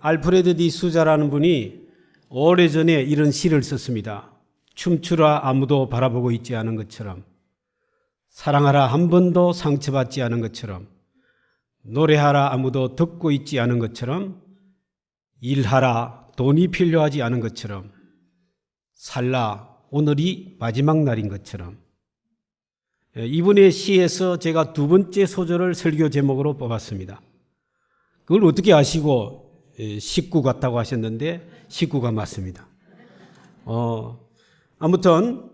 알프레드 디 수자라는 분이 오래전에 이런 시를 썼습니다. 춤추라 아무도 바라보고 있지 않은 것처럼, 사랑하라 한 번도 상처받지 않은 것처럼, 노래하라 아무도 듣고 있지 않은 것처럼, 일하라 돈이 필요하지 않은 것처럼, 살라 오늘이 마지막 날인 것처럼. 이분의 시에서 제가 두 번째 소절을 설교 제목으로 뽑았습니다. 그걸 어떻게 아시고 식구 같다고 하셨는데 식구가 맞습니다. 아무튼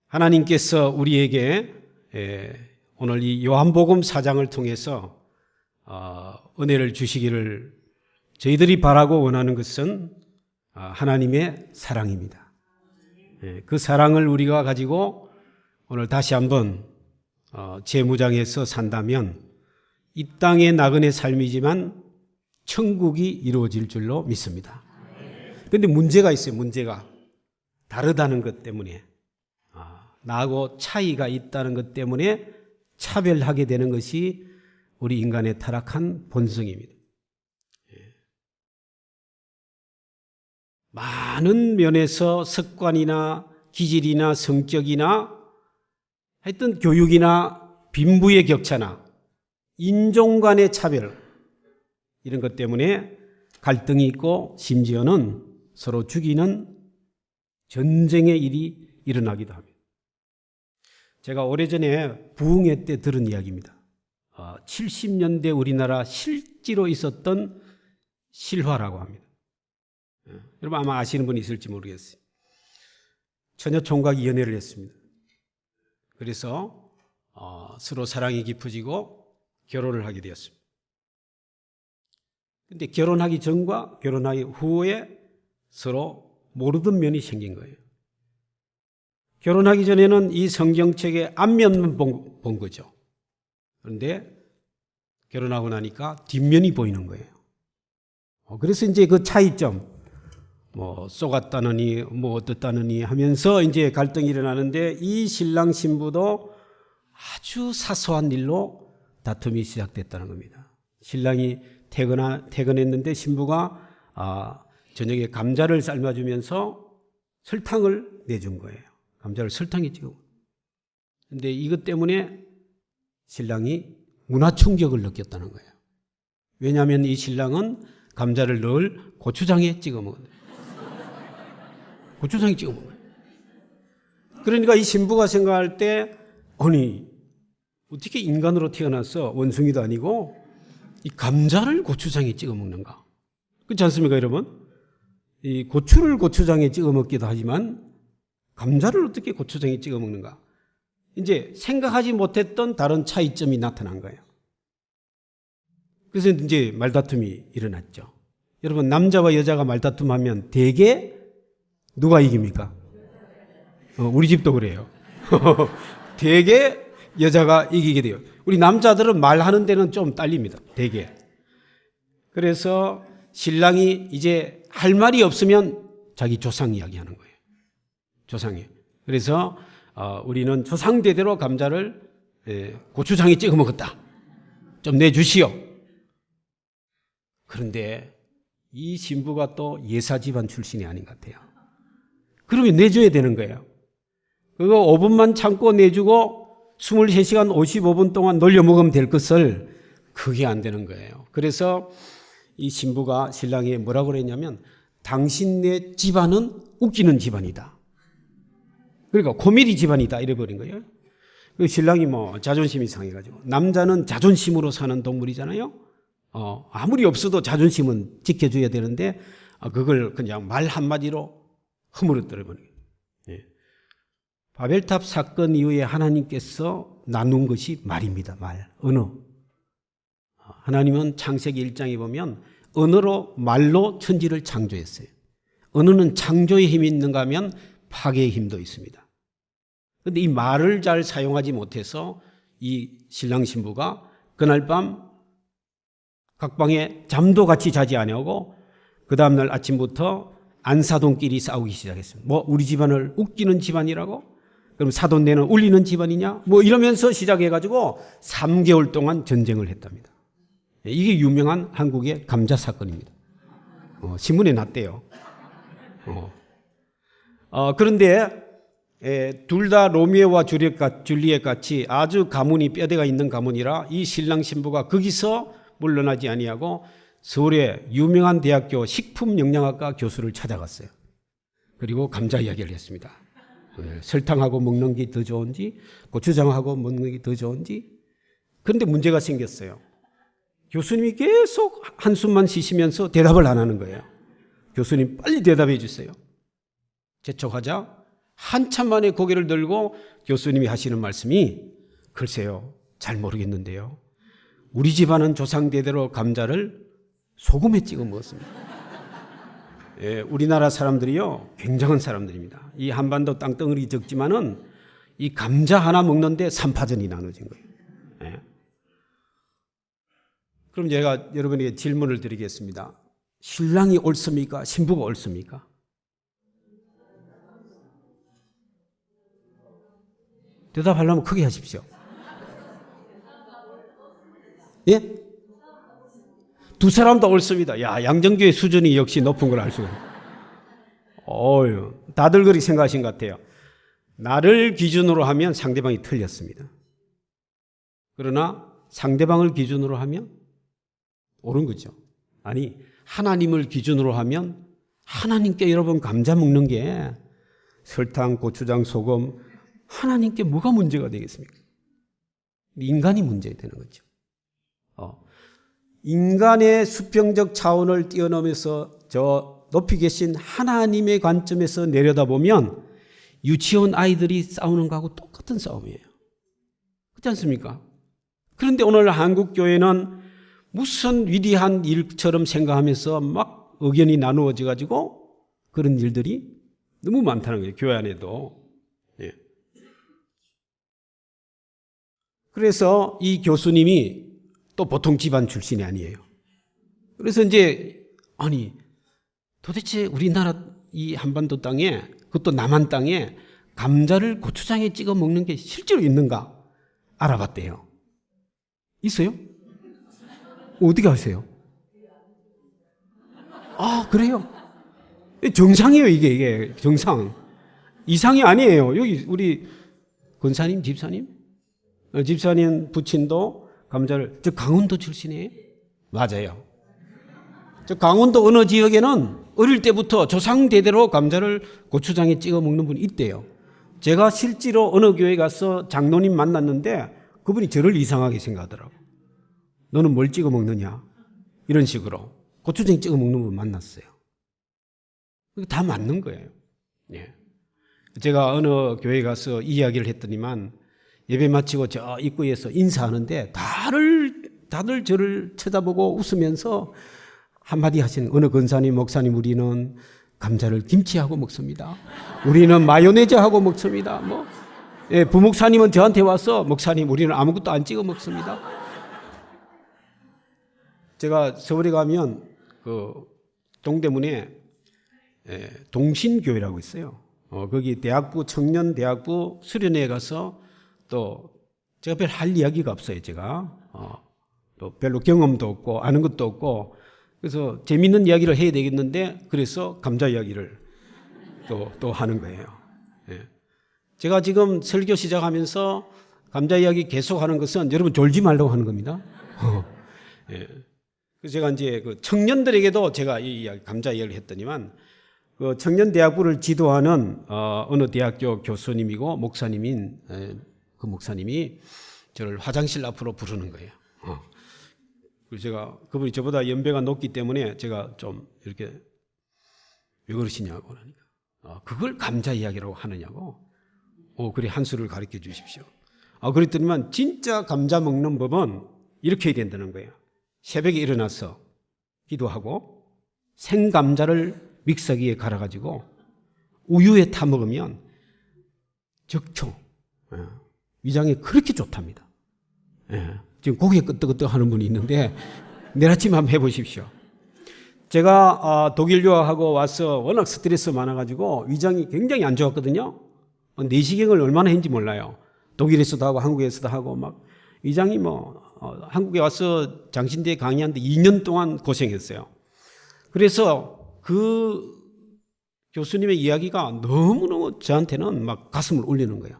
하나님께서 우리에게 오늘 이 요한복음 4장을 통해서 은혜를 주시기를 저희들이 바라고 원하는 것은 하나님의 사랑입니다. 그 사랑을 우리가 가지고 오늘 다시 한번 재무장에서 산다면 이 땅의 나그네 삶이지만 천국이 이루어질 줄로 믿습니다. 그런데 문제가 있어요. 문제가 다르다는 것 때문에, 나하고 차이가 있다는 것 때문에 차별하게 되는 것이 우리 인간의 타락한 본성입니다. 많은 면에서 습관이나 기질이나 성격이나 하여튼 교육이나 빈부의 격차나 인종 간의 차별, 이런 것 때문에 갈등이 있고 심지어는 서로 죽이는 전쟁의 일이 일어나기도 합니다. 제가 오래전에 부흥회 때 들은 이야기입니다. 70년대 우리나라 실제로 있었던 실화라고 합니다. 여러분 아마 아시는 분이 있을지 모르겠어요. 처녀총각이 연애를 했습니다. 그래서 서로 사랑이 깊어지고 결혼을 하게 되었습니다. 그런데 결혼하기 전과 결혼하기 후에 서로 모르던 면이 생긴 거예요. 결혼하기 전에는 이 성경책의 앞면만 본 거죠. 그런데 결혼하고 나니까 뒷면이 보이는 거예요. 그래서 이제 그 차이점, 쏘갔다느니 어떻다느니 하면서 이제 갈등이 일어나는데, 이 신랑 신부도 아주 사소한 일로 다툼이 시작됐다는 겁니다. 신랑이 퇴근했는데 신부가 저녁에 감자를 삶아주면서 설탕을 내준 거예요. 감자를 설탕에 찍어. 그런데 이것 때문에 신랑이 문화 충격을 느꼈다는 거예요. 왜냐하면 이 신랑은 감자를 늘 고추장에 찍어 먹었어요. 고추장에 찍어 먹어요. 그러니까 이 신부가 생각할 때, 아니 어떻게 인간으로 태어나서 원숭이도 아니고 이 감자를 고추장에 찍어 먹는가? 그렇지 않습니까, 여러분? 이 고추를 고추장에 찍어 먹기도 하지만 감자를 어떻게 고추장에 찍어 먹는가? 이제 생각하지 못했던 다른 차이점이 나타난 거예요. 그래서 이제 말다툼이 일어났죠. 여러분, 남자와 여자가 말다툼하면 대개 누가 이깁니까? 우리 집도 그래요. 대개 여자가 이기게 돼요. 우리 남자들은 말하는 데는 좀 딸립니다. 대개. 그래서 신랑이 이제 할 말이 없으면 자기 조상 이야기하는 거예요. 조상이. 그래서 우리는 조상대대로 감자를 고추장에 찍어 먹었다. 좀 내주시오. 그런데 이 신부가 또 예사 집안 출신이 아닌 것 같아요. 그러면 내줘야 되는 거예요. 그거 5분만 참고 내주고 23시간 55분 동안 놀려 먹으면 될 것을 그게 안 되는 거예요. 그래서 이 신부가 신랑에게 뭐라고 그랬냐면, 당신네 집안은 웃기는 집안이다. 그러니까 코미디 집안이다 이래버린 거예요. 신랑이 자존심이 상해가지고, 남자는 자존심으로 사는 동물이잖아요. 아무리 없어도 자존심은 지켜줘야 되는데 그걸 그냥 말 한마디로 허물어뜨려 버린 거예요. 바벨탑 사건 이후에 하나님께서 나눈 것이 말입니다. 말, 언어. 하나님은 창세기 1장에 보면 언어로, 말로 천지를 창조했어요. 언어는 창조의 힘이 있는가 하면 파괴의 힘도 있습니다. 그런데 이 말을 잘 사용하지 못해서 이 신랑 신부가 그날 밤 각방에 잠도 같이 자지 아니하고 그 다음날 아침부터 안사돈끼리 싸우기 시작했습니다. 우리 집안을 웃기는 집안이라고? 그럼 사돈네는 울리는 집안이냐? 이러면서 시작해가지고 3개월 동안 전쟁을 했답니다. 이게 유명한 한국의 감자 사건입니다. 신문에 났대요. 그런데 둘 다 로미오와 줄리엣 같이 아주 가문이 뼈대가 있는 가문이라 이 신랑 신부가 거기서 물러나지 아니하고 서울의 유명한 대학교 식품영양학과 교수를 찾아갔어요. 그리고 감자 이야기를 했습니다. 설탕하고 먹는 게 더 좋은지 고추장하고 먹는 게 더 좋은지. 그런데 문제가 생겼어요. 교수님이 계속 한숨만 쉬시면서 대답을 안 하는 거예요. 교수님 빨리 대답해 주세요. 재촉하자 한참 만에 고개를 들고 교수님이 하시는 말씀이 글쎄요 잘 모르겠는데요. 우리 집안은 조상대대로 감자를 소금에 찍어 먹었습니다. 우리나라 사람들이요 굉장한 사람들입니다. 이 한반도 땅덩어리 적지만은 이 감자 하나 먹는데 3파전이 나눠진 거예요. 그럼 제가 여러분에게 질문을 드리겠습니다. 신랑이 옳습니까? 신부가 옳습니까? 대답하려면 크게 하십시오. 예? 두 사람 다 옳습니다. 야, 양정교의 수준이 역시 높은 걸 알 수가 있어요. 다들 그렇게 생각하신 것 같아요. 나를 기준으로 하면 상대방이 틀렸습니다. 그러나 상대방을 기준으로 하면 옳은 거죠. 아니, 하나님을 기준으로 하면 하나님께 여러분 감자 먹는 게 설탕, 고추장, 소금 하나님께 뭐가 문제가 되겠습니까? 인간이 문제가 되는 거죠. 인간의 수평적 차원을 뛰어넘어서 저 높이 계신 하나님의 관점에서 내려다보면 유치원 아이들이 싸우는 거하고 똑같은 싸움이에요. 그렇지 않습니까? 그런데 오늘 한국 교회는 무슨 위대한 일처럼 생각하면서 막 의견이 나누어져 가지고 그런 일들이 너무 많다는 거예요. 교회 안에도. 예. 그래서 이 교수님이 또 보통 집안 출신이 아니에요. 그래서 이제 아니 도대체 우리나라 이 한반도 땅에 그것도 남한 땅에 감자를 고추장에 찍어 먹는 게 실제로 있는가 알아봤대요. 있어요? 어디 가세요? 아 그래요? 정상이에요. 이게 정상. 이상이 아니에요. 여기 우리 권사님 집사님 부친도 감자를 저 강원도 출신이에요? 맞아요. 저 강원도 어느 지역에는 어릴 때부터 조상대대로 감자를 고추장에 찍어 먹는 분이 있대요. 제가 실제로 어느 교회 가서 장로님 만났는데 그분이 저를 이상하게 생각하더라고. 너는 뭘 찍어 먹느냐? 이런 식으로 고추장에 찍어 먹는 분 만났어요. 다 맞는 거예요. 예. 제가 어느 교회 가서 이야기를 했더니만 예배 마치고 저 입구에서 인사하는데 다들 저를 쳐다보고 웃으면서 한마디 하시는 어느 권사님, 목사님 우리는 감자를 김치하고 먹습니다. 우리는 마요네즈하고 먹습니다. 예, 부목사님은 저한테 와서 목사님 우리는 아무것도 안 찍어 먹습니다. 제가 서울에 가면 그 동대문에 동신교회라고 있어요. 거기 대학부 청년대학부 수련회에 가서 또 제가 별 할 이야기가 없어요. 제가 또 별로 경험도 없고 아는 것도 없고 그래서 재밌는 이야기를 해야 되겠는데 그래서 감자 이야기를 또 하는 거예요. 예. 제가 지금 설교 시작하면서 감자 이야기 계속하는 것은 여러분 졸지 말라고 하는 겁니다. 예. 그래서 제가 이제 그 청년들에게도 제가 이 이야기 감자 이야기를 했더니만 그 청년대학부를 지도하는 어느 대학교 교수님이고 목사님인 그 목사님이 저를 화장실 앞으로 부르는 거예요. 그래서 제가 그분이 저보다 연배가 높기 때문에 제가 좀 이렇게 왜 그러시냐고 하니까 그걸 감자 이야기라고 하느냐고. 그래 한 수를 가르쳐 주십시오. 그랬더니만 진짜 감자 먹는 법은 이렇게 해야 된다는 거예요. 새벽에 일어나서 기도하고 생감자를 믹서기에 갈아가지고 우유에 타 먹으면 적초 위장에 그렇게 좋답니다. 지금 고개 끄덕끄덕 하는 분이 있는데 내일 아침에 한번 해보십시오. 제가 독일 유학하고 와서 워낙 스트레스 많아가지고 위장이 굉장히 안 좋았거든요. 내시경을 얼마나 했는지 몰라요. 독일에서도 하고 한국에서도 하고 막 위장이 한국에 와서 장신대에 강의하는데 2년 동안 고생했어요. 그래서 그 교수님의 이야기가 너무너무 저한테는 막 가슴을 울리는 거예요.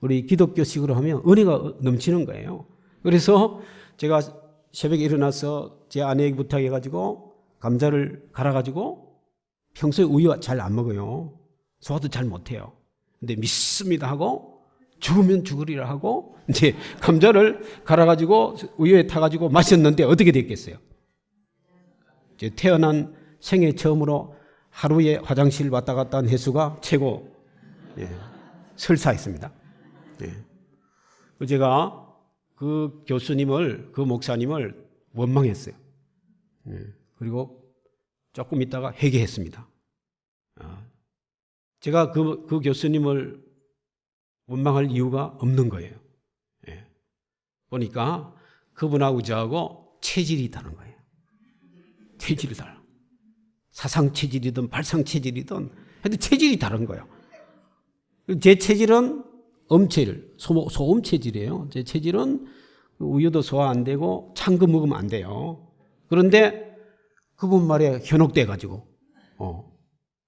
우리 기독교식으로 하면 은혜가 넘치는 거예요. 그래서 제가 새벽에 일어나서 제 아내에게 부탁해가지고 감자를 갈아가지고 평소에 우유 잘 안 먹어요. 소화도 잘 못해요. 근데 믿습니다 하고 죽으면 죽으리라 하고 이제 감자를 갈아가지고 우유에 타가지고 마셨는데 어떻게 됐겠어요? 이제 태어난 생애 처음으로 하루에 화장실 왔다 갔다 한 횟수가 최고 설사했습니다. 제가 그 교수님을, 그 목사님을 원망했어요. 그리고 조금 있다가 회개했습니다. 제가 그 교수님을 원망할 이유가 없는 거예요. 보니까 그분하고 저하고 체질이 다른 거예요. 체질이 달라. 사상 체질이든 발상 체질이든 하여튼 체질이 다른 거예요. 제 체질은 엄체질, 소음 체질이에요. 제 체질은 우유도 소화 안 되고 찬 거 먹으면 안 돼요. 그런데 그분 말에 현혹돼 가지고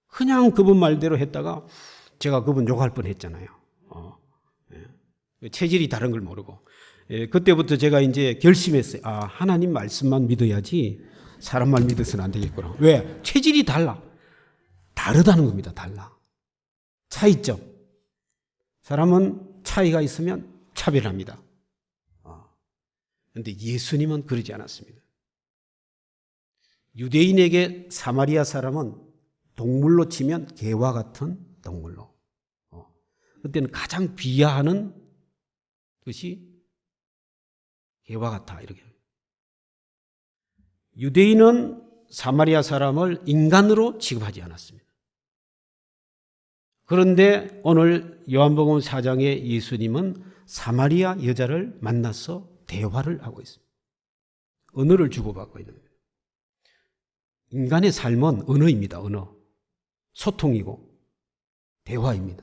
그냥 그분 말대로 했다가 제가 그분 욕할 뻔했잖아요. 체질이 다른 걸 모르고 그때부터 제가 이제 결심했어요. 하나님 말씀만 믿어야지 사람 말 믿어서는 안 되겠구나. 왜? 체질이 달라. 다르다는 겁니다. 달라. 차이점. 사람은 차이가 있으면 차별합니다. 그런데 예수님은 그러지 않았습니다. 유대인에게 사마리아 사람은 동물로 치면 개와 같은 동물로. 그때는 가장 비하하는 것이 개와 같아 이렇게. 유대인은 사마리아 사람을 인간으로 취급하지 않았습니다. 그런데 오늘 요한복음 4장에 예수님은 사마리아 여자를 만나서 대화를 하고 있습니다. 언어를 주고받고 있는 거예요. 인간의 삶은 언어입니다. 언어. 소통이고 대화입니다.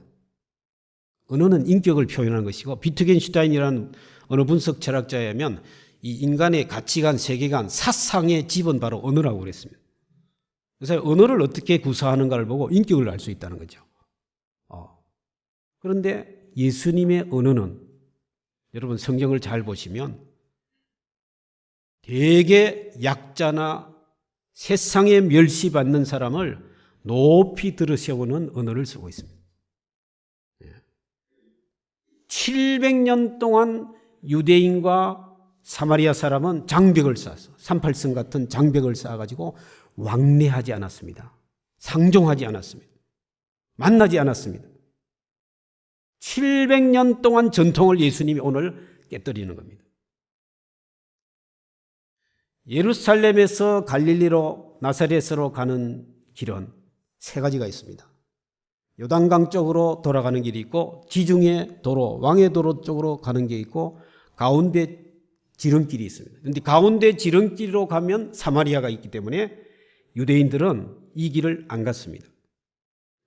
언어는 인격을 표현하는 것이고 비트겐슈타인이라는 언어 분석 철학자에 하면 이 인간의 가치관, 세계관, 사상의 집은 바로 언어라고 그랬습니다. 그래서 언어를 어떻게 구사하는가를 보고 인격을 알 수 있다는 거죠. 그런데 예수님의 언어는 여러분 성경을 잘 보시면 되게 약자나 세상에 멸시받는 사람을 높이 들으세우는 언어를 쓰고 있습니다. 700년 동안 유대인과 사마리아 사람은 장벽을 쌓아서 38성 같은 장벽을 쌓아가지고 왕래하지 않았습니다. 상종하지 않았습니다. 만나지 않았습니다. 700년 동안 전통을 예수님이 오늘 깨뜨리는 겁니다. 예루살렘에서 갈릴리로 나사렛으로 가는 길은 세 가지가 있습니다. 요단강 쪽으로 돌아가는 길이 있고 지중해 도로, 왕의 도로 쪽으로 가는 게 있고 가운데 지름길이 있습니다. 그런데 가운데 지름길로 가면 사마리아가 있기 때문에 유대인들은 이 길을 안 갔습니다.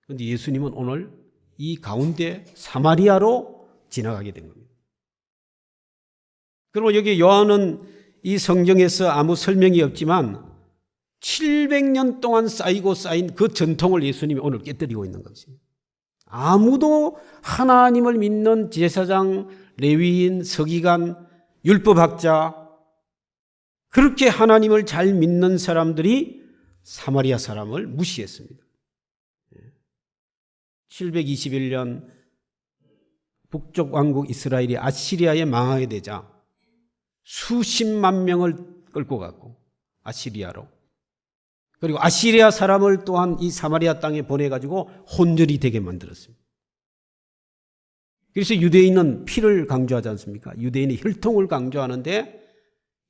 그런데 예수님은 오늘 이 가운데 사마리아로 지나가게 된 겁니다. 그리고 여기 요한은 이 성경에서 아무 설명이 없지만 700년 동안 쌓이고 쌓인 그 전통을 예수님이 오늘 깨뜨리고 있는 것입니다. 아무도 하나님을 믿는 제사장, 레위인, 서기관, 율법학자 그렇게 하나님을 잘 믿는 사람들이 사마리아 사람을 무시했습니다. 721년 북쪽 왕국 이스라엘이 아시리아에 망하게 되자 수십만 명을 끌고 갔고 아시리아로 그리고 아시리아 사람을 또한 이 사마리아 땅에 보내가지고 혼혈이 되게 만들었습니다. 그래서 유대인은 피를 강조하지 않습니까? 유대인의 혈통을 강조하는데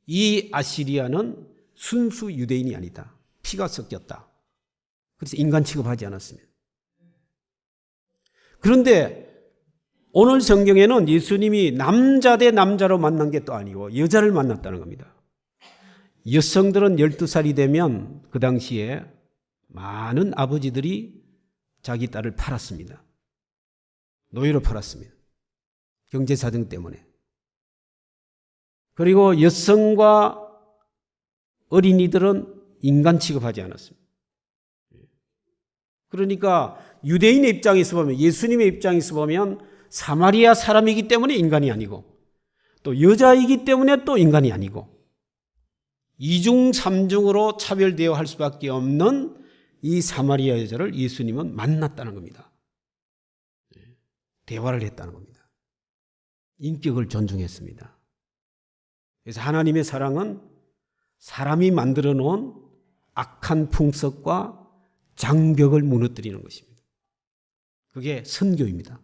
이 아시리아는 순수 유대인이 아니다. 피가 섞였다. 그래서 인간 취급하지 않았습니다. 그런데 오늘 성경에는 예수님이 남자 대 남자로 만난 게 또 아니고 여자를 만났다는 겁니다. 여성들은 12살이 되면 그 당시에 많은 아버지들이 자기 딸을 팔았습니다. 노예로 팔았습니다. 경제사정 때문에. 그리고 여성과 어린이들은 인간 취급하지 않았습니다. 그러니까 유대인의 입장에서 보면, 예수님의 입장에서 보면 사마리아 사람이기 때문에 인간이 아니고 또 여자이기 때문에 또 인간이 아니고 이중 삼중으로 차별되어 할 수밖에 없는 이 사마리아 여자를 예수님은 만났다는 겁니다. 대화를 했다는 겁니다. 인격을 존중했습니다. 그래서 하나님의 사랑은 사람이 만들어 놓은 악한 풍습과 장벽을 무너뜨리는 것입니다. 그게 선교입니다.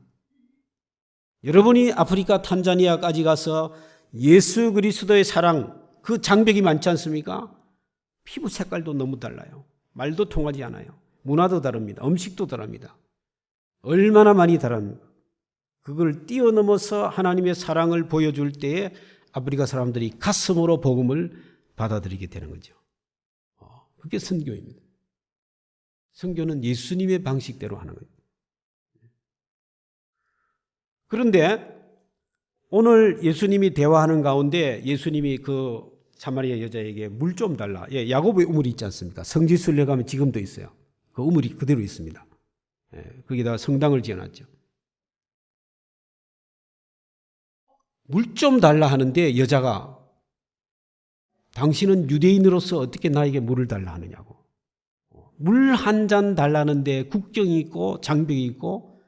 여러분이 아프리카 탄자니아까지 가서 예수 그리스도의 사랑, 그 장벽이 많지 않습니까? 피부 색깔도 너무 달라요. 말도 통하지 않아요. 문화도 다릅니다. 음식도 다릅니다. 얼마나 많이 다릅니까? 그걸 뛰어넘어서 하나님의 사랑을 보여줄 때에 아프리카 사람들이 가슴으로 복음을 받아들이게 되는 거죠. 그게 선교입니다. 선교는 예수님의 방식대로 하는 거예요. 그런데 오늘 예수님이 대화하는 가운데 예수님이 그 사마리아 여자에게 물 좀 달라. 야고보의 우물이 있지 않습니까? 성지순례 가면 지금도 있어요. 그 우물이 그대로 있습니다. 거기다가 성당을 지어놨죠. 물 좀 달라 하는데 여자가 당신은 유대인으로서 어떻게 나에게 물을 달라 하느냐고. 물 한 잔 달라는데 국경이 있고 장벽이 있고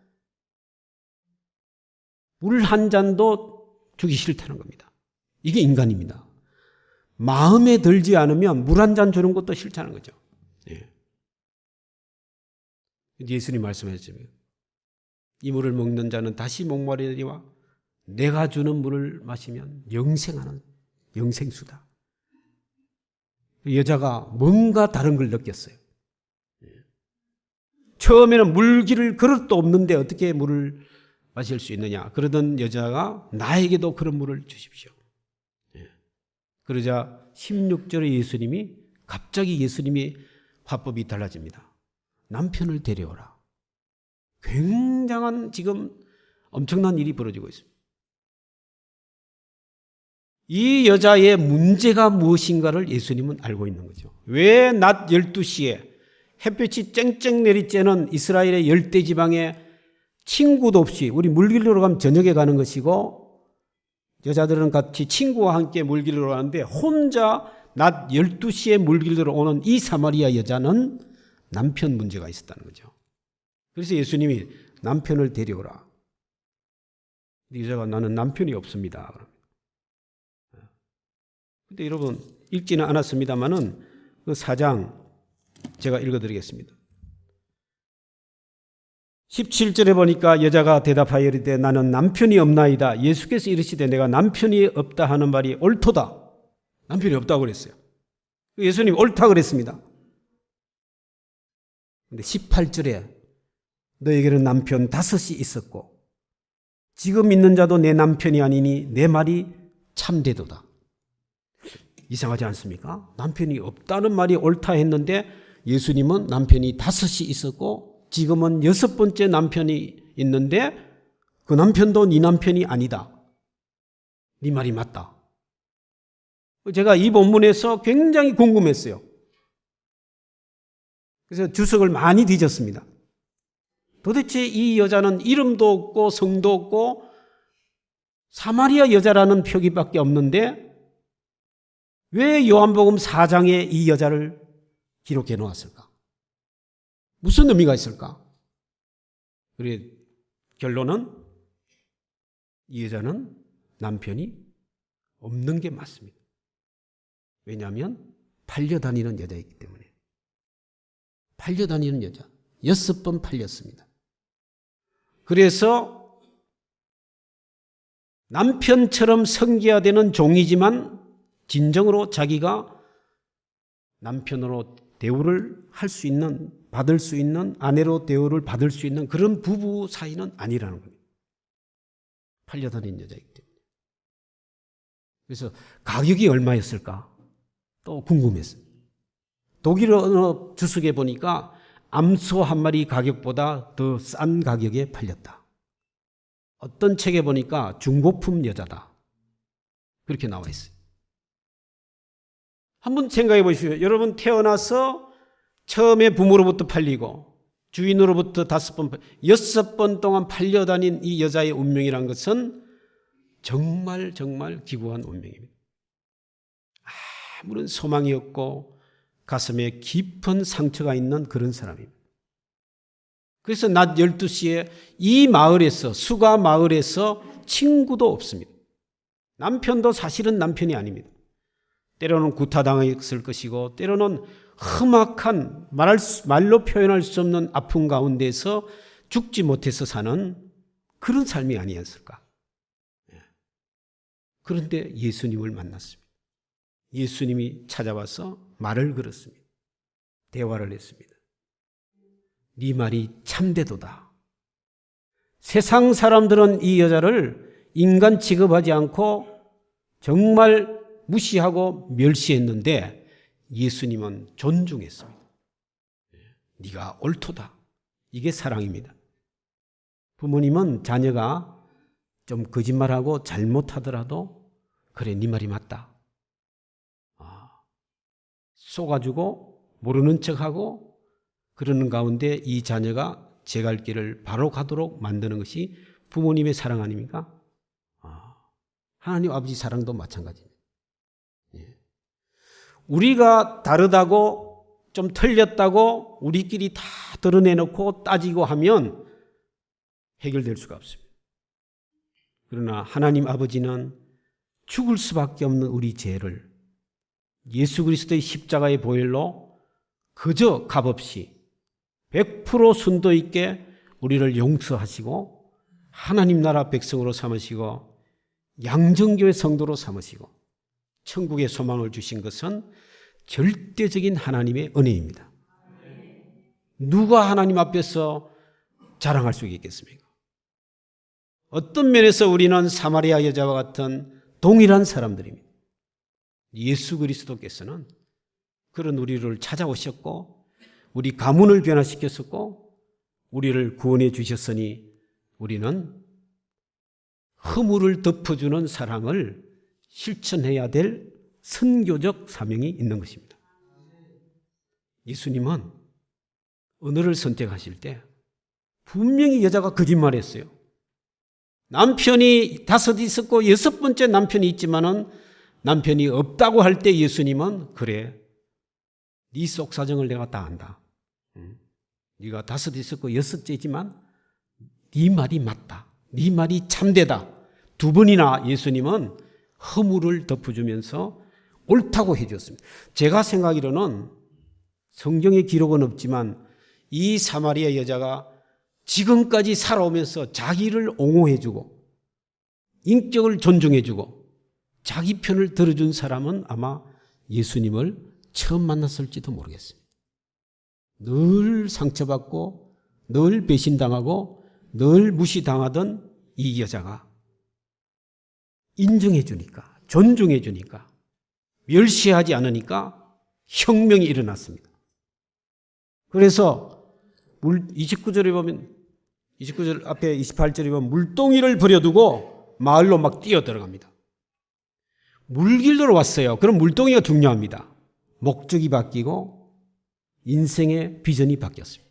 물 한 잔도 주기 싫다는 겁니다. 이게 인간입니다. 마음에 들지 않으면 물 한 잔 주는 것도 싫다는 거죠. 예수님 말씀하셨잖아요. 이 물을 먹는 자는 다시 목마르리와 내가 주는 물을 마시면 영생하는 영생수다. 여자가 뭔가 다른 걸 느꼈어요. 처음에는 물기를 그릇도 없는데 어떻게 물을 마실 수 있느냐. 그러던 여자가 나에게도 그런 물을 주십시오. 그러자 16절에 예수님이 갑자기 예수님의 화법이 달라집니다. 남편을 데려오라. 굉장한 지금 엄청난 일이 벌어지고 있습니다. 이 여자의 문제가 무엇인가를 예수님은 알고 있는 거죠. 왜 낮 12시에 햇볕이 쨍쨍 내리쬐는 이스라엘의 열대지방에 친구도 없이, 우리 물길로 가면 저녁에 가는 것이고 여자들은 같이 친구와 함께 물길로 가는데 혼자 낮 12시에 물길로 오는 이 사마리아 여자는 남편 문제가 있었다는 거죠. 그래서 예수님이 남편을 데려오라. 여자가 나는 남편이 없습니다. 근데 여러분 읽지는 않았습니다만은 그 4장 제가 읽어드리겠습니다. 17절에 보니까 여자가 대답하여 이르되 나는 남편이 없나이다. 예수께서 이르시되 내가 남편이 없다 하는 말이 옳도다. 남편이 없다고 그랬어요. 예수님 옳다 그랬습니다. 근데 18절에 너에게는 남편 5이 있었고 지금 있는 자도 내 남편이 아니니 내 말이 참되도다. 이상하지 않습니까? 남편이 없다는 말이 옳다 했는데 예수님은 남편이 5이 있었고 지금은 6번째 남편이 있는데 그 남편도 네 남편이 아니다. 네 말이 맞다. 제가 이 본문에서 굉장히 궁금했어요. 그래서 주석을 많이 뒤졌습니다. 도대체 이 여자는 이름도 없고 성도 없고 사마리아 여자라는 표기밖에 없는데 왜 요한복음 4장에 이 여자를 기록해 놓았을까? 무슨 의미가 있을까? 그래 결론은 이 여자는 남편이 없는 게 맞습니다. 왜냐하면 팔려다니는 여자이기 때문에. 팔려다니는 여자. 6번 팔렸습니다. 그래서 남편처럼 섬겨야 종이지만 진정으로 자기가 남편으로 대우를 할 수 있는, 받을 수 있는, 아내로 대우를 받을 수 있는 그런 부부 사이는 아니라는 겁니다. 팔려다니는 여자이기 때문에. 그래서 가격이 얼마였을까? 또 궁금했습니다. 독일어 주석에 보니까 암소 한 마리 가격보다 더 싼 가격에 팔렸다. 어떤 책에 보니까 중고품 여자다. 그렇게 나와 있어요. 한번 생각해 보십시오. 여러분 태어나서 처음에 부모로부터 팔리고 주인으로부터 5번, 6번 동안 팔려다닌 이 여자의 운명이란 것은 정말 기구한 운명입니다. 아무런 소망이 없고 가슴에 깊은 상처가 있는 그런 사람입니다. 그래서 낮 12시에 이 마을에서, 수가 마을에서 친구도 없습니다. 남편도 사실은 남편이 아닙니다. 때로는 구타당했을 것이고 때로는 험악한 말로 표현할 수 없는 아픔 가운데서 죽지 못해서 사는 그런 삶이 아니었을까. 그런데 예수님을 만났습니다. 예수님이 찾아와서 말을 걸었습니다. 대화를 했습니다. 네 말이 참되도다. 세상 사람들은 이 여자를 인간 취급하지 않고 정말 무시하고 멸시했는데 예수님은 존중했습니다. 네가 옳도다. 이게 사랑입니다. 부모님은 자녀가 좀 거짓말하고 잘못하더라도 그래 네 말이 맞다. 쏘가지고 모르는 척하고 그러는 가운데 이 자녀가 제 갈 길을 바로 가도록 만드는 것이 부모님의 사랑 아닙니까? 하나님 아버지 사랑도 마찬가지입니다. 우리가 다르다고 좀 틀렸다고 우리끼리 다 드러내놓고 따지고 하면 해결될 수가 없습니다. 그러나 하나님 아버지는 죽을 수밖에 없는 우리 죄를 예수 그리스도의 십자가의 보혈로 그저 값없이 100% 순도 있게 우리를 용서하시고 하나님 나라 백성으로 삼으시고 양정교회 성도로 삼으시고 천국의 소망을 주신 것은 절대적인 하나님의 은혜입니다. 누가 하나님 앞에서 자랑할 수 있겠습니까? 어떤 면에서 우리는 사마리아 여자와 같은 동일한 사람들입니다. 예수 그리스도께서는 그런 우리를 찾아오셨고 우리 가문을 변화시켰었고 우리를 구원해 주셨으니 우리는 허물을 덮어주는 사랑을 실천해야 될 선교적 사명이 있는 것입니다. 예수님은 언어를 선택하실 때 분명히 여자가 거짓말했어요. 남편이 5 있었고 6번째 남편이 있지만은 남편이 없다고 할 때 예수님은 그래 네 속사정을 내가 다 안다. 네가 5 있었고 6째지만 네 말이 맞다. 네 말이 참되다. 2번이나 예수님은 허물을 덮어주면서 옳다고 해줬습니다. 제가 생각하기로는 성경의 기록은 없지만 이 사마리아 여자가 지금까지 살아오면서 자기를 옹호해주고 인격을 존중해주고 자기 편을 들어준 사람은 아마 예수님을 처음 만났을지도 모르겠습니다. 늘 상처받고 늘 배신당하고 늘 무시당하던 이 여자가 인정해 주니까 존중해 주니까 멸시하지 않으니까 혁명이 일어났습니다. 그래서 29절에 보면 29절 앞에 28절에 보면 물동이를 버려두고 마을로 막 뛰어 들어갑니다. 물길로 왔어요. 그럼 물동이가 중요합니다. 목적이 바뀌고 인생의 비전이 바뀌었습니다.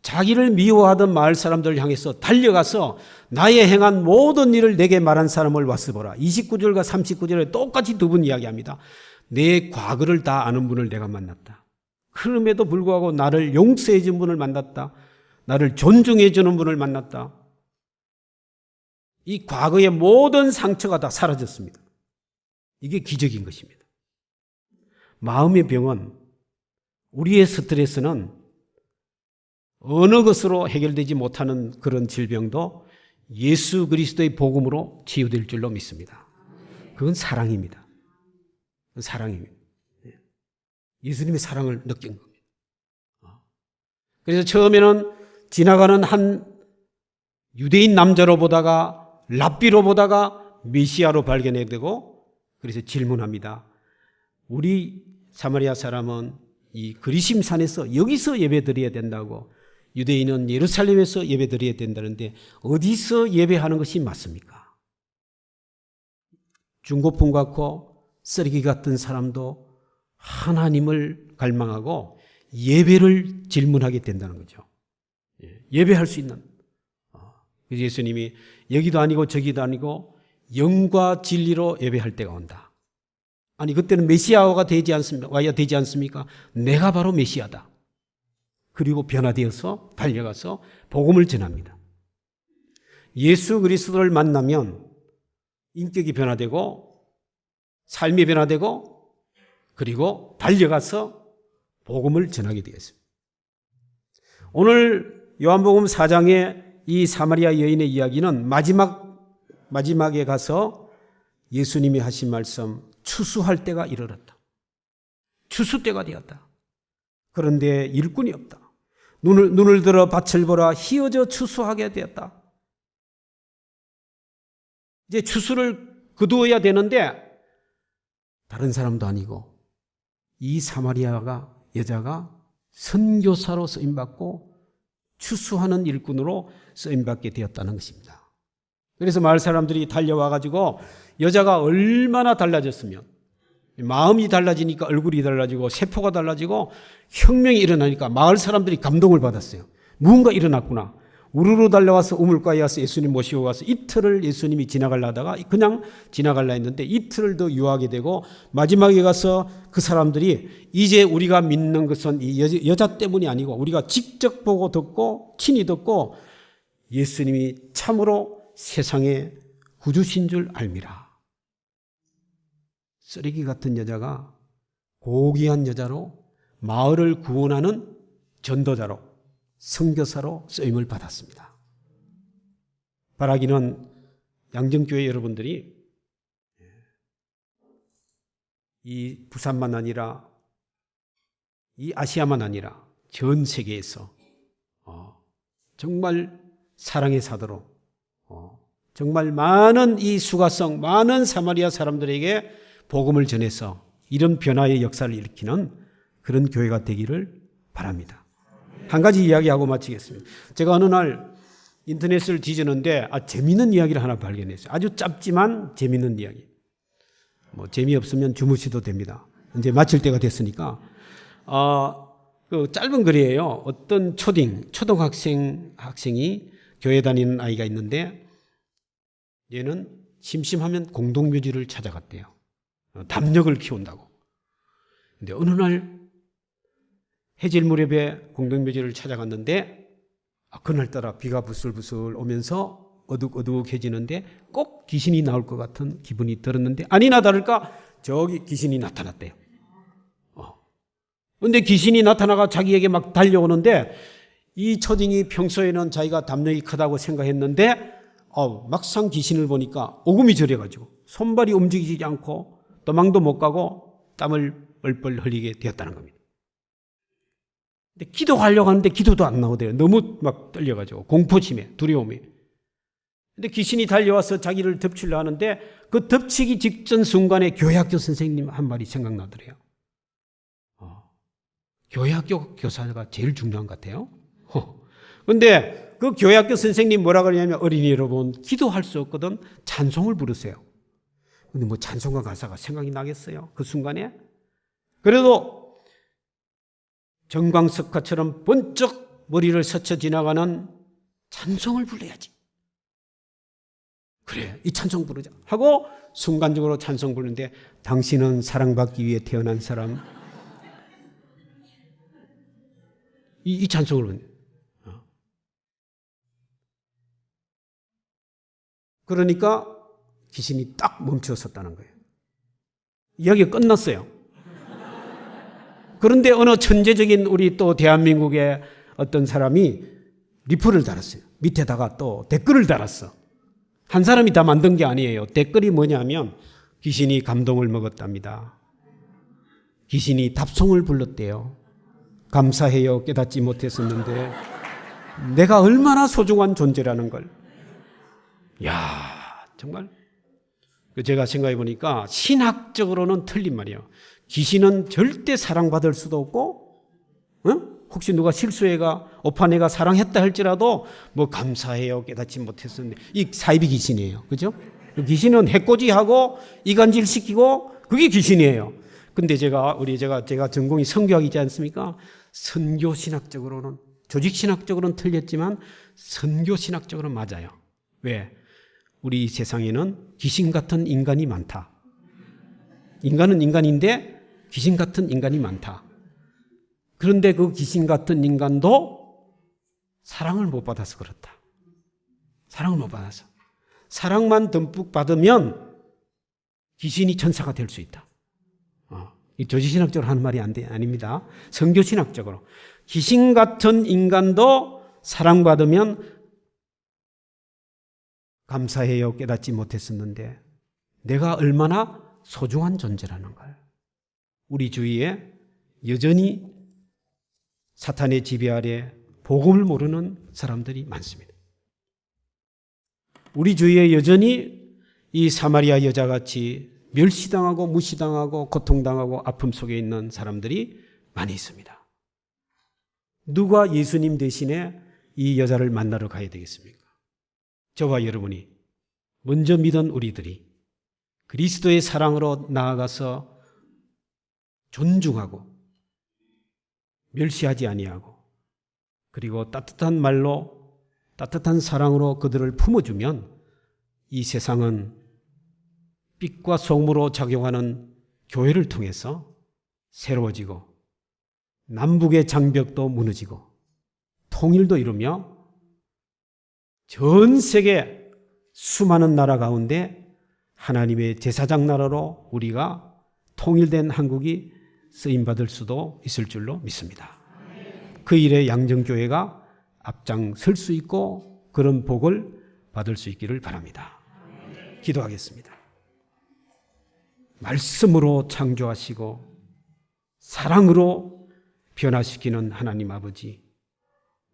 자기를 미워하던 마을 사람들을 향해서 달려가서 나의 행한 모든 일을 내게 말한 사람을 와서 보라. 29절과 39절에 똑같이 2분 이야기합니다. 내 과거를 다 아는 분을 내가 만났다. 그럼에도 불구하고 나를 용서해 준 분을 만났다. 나를 존중해 주는 분을 만났다. 이 과거의 모든 상처가 다 사라졌습니다. 이게 기적인 것입니다. 마음의 병은 우리의 스트레스는 어느 것으로 해결되지 못하는 그런 질병도 예수 그리스도의 복음으로 치유될 줄로 믿습니다. 그건 사랑입니다. 그건 사랑입니다. 예수님의 사랑을 느낀 겁니다. 그래서 처음에는 지나가는 한 유대인 남자로 보다가 랍비로 보다가 메시아로 발견해 되고 그래서 질문합니다. 우리 사마리아 사람은 이 그리심산에서 여기서 예배드려야 된다고 유대인은 예루살렘에서 예배드려야 된다는데 어디서 예배하는 것이 맞습니까? 중고품 같고 쓰레기 같은 사람도 하나님을 갈망하고 예배를 질문하게 된다는 거죠. 예배할 수 있는. 그래서 예수님이 여기도 아니고 저기도 아니고 영과 진리로 예배할 때가 온다. 아니 그때는 메시아가 와야 되지 않습니까? 내가 바로 메시아다. 그리고 변화되어서 달려가서 복음을 전합니다. 예수 그리스도를 만나면 인격이 변화되고 삶이 변화되고 그리고 달려가서 복음을 전하게 되겠습니다. 오늘 요한복음 4장의 이 사마리아 여인의 이야기는 마지막에 가서 예수님이 하신 말씀, 추수할 때가 이르렀다. 추수 때가 되었다. 그런데 일꾼이 없다. 눈을 들어 밭을 보라, 희어져 추수하게 되었다. 이제 추수를 거두어야 되는데 다른 사람도 아니고 이 사마리아 여자가 선교사로 쓰임받고 추수하는 일꾼으로 쓰임받게 되었다는 것입니다. 그래서 마을 사람들이 달려와가지고 여자가 얼마나 달라졌으면 마음이 달라지니까 얼굴이 달라지고 세포가 달라지고 혁명이 일어나니까 마을 사람들이 감동을 받았어요. 무언가 일어났구나. 우르르 달려와서 우물가에 와서 예수님 모시고 가서 이틀을 예수님이 지나가려 하다가 그냥 지나가려 했는데 이틀을 더 유하게 되고 마지막에 가서 그 사람들이 이제 우리가 믿는 것은 이 여자 때문이 아니고 우리가 직접 보고 듣고 친히 듣고 예수님이 참으로 세상의 구주신 줄 알미라. 쓰레기 같은 여자가 고귀한 여자로 마을을 구원하는 전도자로 선교사로 쓰임을 받았습니다. 바라기는 양정교회 여러분들이 이 부산만 아니라 이 아시아만 아니라 전 세계에서 정말 사랑의 사도로 정말 많은 이 수가성 많은 사마리아 사람들에게 복음을 전해서 이런 변화의 역사를 일으키는 그런 교회가 되기를 바랍니다. 한 가지 이야기하고 마치겠습니다. 제가 어느 날 인터넷을 뒤지는데 재미있는 이야기를 하나 발견했어요. 아주 짧지만 재미있는 이야기. 재미없으면 주무셔도 됩니다. 이제 마칠 때가 됐으니까. 그 짧은 글이에요. 어떤 초등학생이 교회 다니는 아이가 있는데 얘는 심심하면 공동묘지를 찾아갔대요. 담력을 키운다고. 근데 어느 날 해질 무렵에 공동묘지를 찾아갔는데 그날따라 비가 부슬부슬 오면서 어둑어둑해지는데 꼭 귀신이 나올 것 같은 기분이 들었는데 아니나 다를까 저기 귀신이 나타났대요. 그런데 귀신이 나타나가 자기에게 막 달려오는데 이 초딩이 평소에는 자기가 담력이 크다고 생각했는데 막상 귀신을 보니까 오금이 저려가지고 손발이 움직이지 않고 도망도 못 가고 땀을 뻘뻘 흘리게 되었다는 겁니다. 근데 기도하려고 하는데 기도도 안 나오대요. 너무 막 떨려가지고 공포심에 두려움에. 근데 귀신이 달려와서 자기를 덮치려 하는데 그 덮치기 직전 순간에 교회학교 선생님 한 말이 생각나더래요. 교회학교 교사가 제일 중요한 것 같아요. 그런데 그 교회학교 선생님 뭐라 그러냐면 어린이 여러분 기도할 수 없거든 찬송을 부르세요. 근데 뭐 찬송과 가사가 생각이 나겠어요? 그 순간에? 그래도 정광석화처럼 번쩍 머리를 스쳐 지나가는 찬송을 불러야지. 그래, 이 찬송 부르자 하고 순간적으로 찬송 부르는데 당신은 사랑받기 위해 태어난 사람. 이 찬송을 부르는. 그러니까 귀신이 딱 멈추었었다는 거예요. 이야기가 끝났어요. 그런데 어느 천재적인 우리 또 대한민국의 어떤 사람이 리플을 달았어요. 밑에다가 또 댓글을 달았어. 한 사람이 다 만든 게 아니에요. 댓글이 뭐냐면 귀신이 감동을 먹었답니다. 귀신이 답송을 불렀대요. 감사해요. 깨닫지 못했었는데 내가 얼마나 소중한 존재라는 걸. 야, 정말 제가 생각해 보니까 신학적으로는 틀린 말이에요. 귀신은 절대 사랑받을 수도 없고, 혹시 누가 실수해가 오빠네가 사랑했다 할지라도 뭐 감사해요 깨닫지 못했었는데 이 사이비 귀신이에요. 그죠? 귀신은 해코지하고 이간질시키고 그게 귀신이에요. 근데 제가 전공이 선교학이지 않습니까? 선교신학적으로는, 조직신학적으로는 틀렸지만 선교신학적으로는 맞아요. 왜? 우리 세상에는 귀신 같은 인간이 많다. 인간은 인간인데 귀신 같은 인간이 많다. 그런데 그 귀신 같은 인간도 사랑을 못 받아서 그렇다. 사랑을 못 받아서. 사랑만 듬뿍 받으면 귀신이 천사가 될 수 있다. 이 조직신학적으로 하는 말이 아닙니다. 선교신학적으로. 귀신 같은 인간도 사랑받으면 감사해요. 깨닫지 못했었는데 내가 얼마나 소중한 존재라는 걸. 우리 주위에 여전히 사탄의 지배 아래 복음을 모르는 사람들이 많습니다. 우리 주위에 여전히 이 사마리아 여자같이 멸시당하고 무시당하고 고통당하고 아픔 속에 있는 사람들이 많이 있습니다. 누가 예수님 대신에 이 여자를 만나러 가야 되겠습니까? 저와 여러분이 먼저 믿은 우리들이 그리스도의 사랑으로 나아가서 존중하고 멸시하지 아니하고 그리고 따뜻한 말로 따뜻한 사랑으로 그들을 품어주면 이 세상은 빛과 소금으로 작용하는 교회를 통해서 새로워지고 남북의 장벽도 무너지고 통일도 이루며 전 세계 수많은 나라 가운데 하나님의 제사장 나라로 우리가 통일된 한국이 쓰임받을 수도 있을 줄로 믿습니다. 그 일에 양정교회가 앞장설 수 있고 그런 복을 받을 수 있기를 바랍니다. 기도하겠습니다. 말씀으로 창조하시고 사랑으로 변화시키는 하나님 아버지,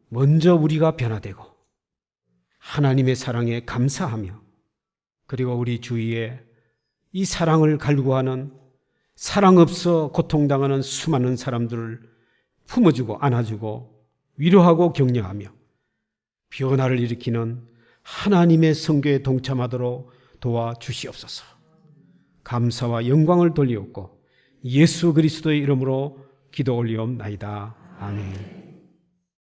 먼저 우리가 변화되고 하나님의 사랑에 감사하며 그리고 우리 주위에 이 사랑을 갈구하는 사랑 없어 고통당하는 수많은 사람들을 품어주고 안아주고 위로하고 격려하며 변화를 일으키는 하나님의 선교에 동참하도록 도와주시옵소서. 감사와 영광을 돌리옵고 예수 그리스도의 이름으로 기도 올리옵나이다. 아멘.